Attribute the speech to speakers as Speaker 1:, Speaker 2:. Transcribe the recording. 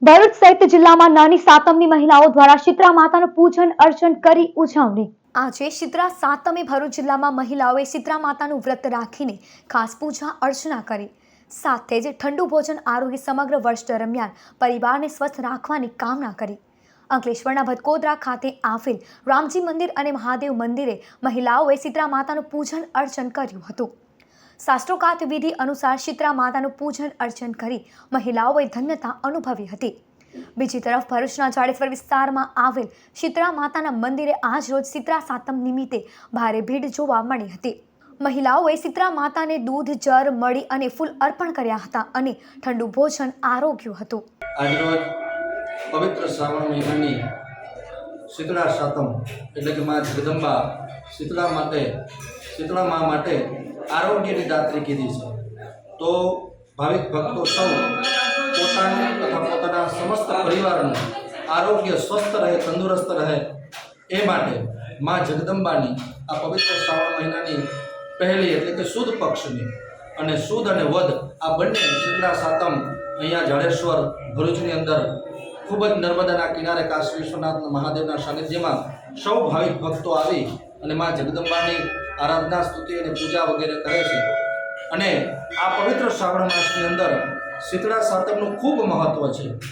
Speaker 1: ભરૂચ સહિત જિલ્લામાં નાની સાતમની મહિલાઓ દ્વારા શીતળા માતાનું પૂજન અર્ચન કરી ઉજવણી। આજે શીતળા સાતમે ભરૂચ જિલ્લામાં મહિલાઓએ શીતળા માતાનું વ્રત રાખીને ખાસ પૂજા અર્ચના કરી। સાથે જ ઠંડુ ભોજન આરોગી સમગ્ર વર્ષ દરમિયાન પરિવારને સ્વસ્થ રાખવાની કામના કરી। અંકલેશ્વરના ભટકોદરા ખાતે આવેલ રામજી મંદિર અને મહાદેવ મંદિરે મહિલાઓએ શીતળા માતાનું પૂજન અર્ચન કર્યું હતું। શાસ્ત્રોક્ત વિધિ અનુસાર શીતળા માતાનું પૂજન અર્ચન કરી મહિલાઓએ ધન્યતા અનુભવી હતી। બીજી તરફ ભરૂચના જાડેશ્વર વિસ્તારમાં આવેલ શીતળા માતાના મંદિરે આજ રોજ શીતળા સાતમ નિમિત્તે ભારે ભીડ જોવા મળી હતી। મહિલાઓએ શીતળા માતાને દૂધ, જર, મળી અને ફૂલ અર્પણ કર્યા હતા અને ઠંડુ ભોજન આરોગ્યું હતું।
Speaker 2: આજરોજ પવિત્ર શ્રાવણ મહિનાની શીતળા સાતમ એટલે કે મા જગદંબા શીતળા મા માટે આરોગ્યની દાત્રી કીધી છે। તો ભાવિક ભક્તો સૌ પોતાનું તથા પોતાના સમસ્ત પરિવારનું આરોગ્ય સ્વસ્થ રહે, તંદુરસ્ત રહે એ માટે મા જગદંબાની આ પવિત્ર શ્રાવણ મહિનાની પહેલી એટલે કે સુદ પક્ષની અને સુદ અને વદ આ બંને શીતળા સાતમ અહીંયા જાડેશ્વર ભરૂચની અંદર ખૂબ જ નર્મદાના કિનારે કાશી વિશ્વનાથ મહાદેવના સાનિધ્યમાં સૌ ભાવિક ભક્તો આવી અને મા જગદંબાની આરાધના, સ્તુતિ અને પૂજા વગેરે કરે છે। અને આ પવિત્ર શ્રાવણ માસની અંદર શીતળા સાતમનું ખૂબ મહત્વ છે।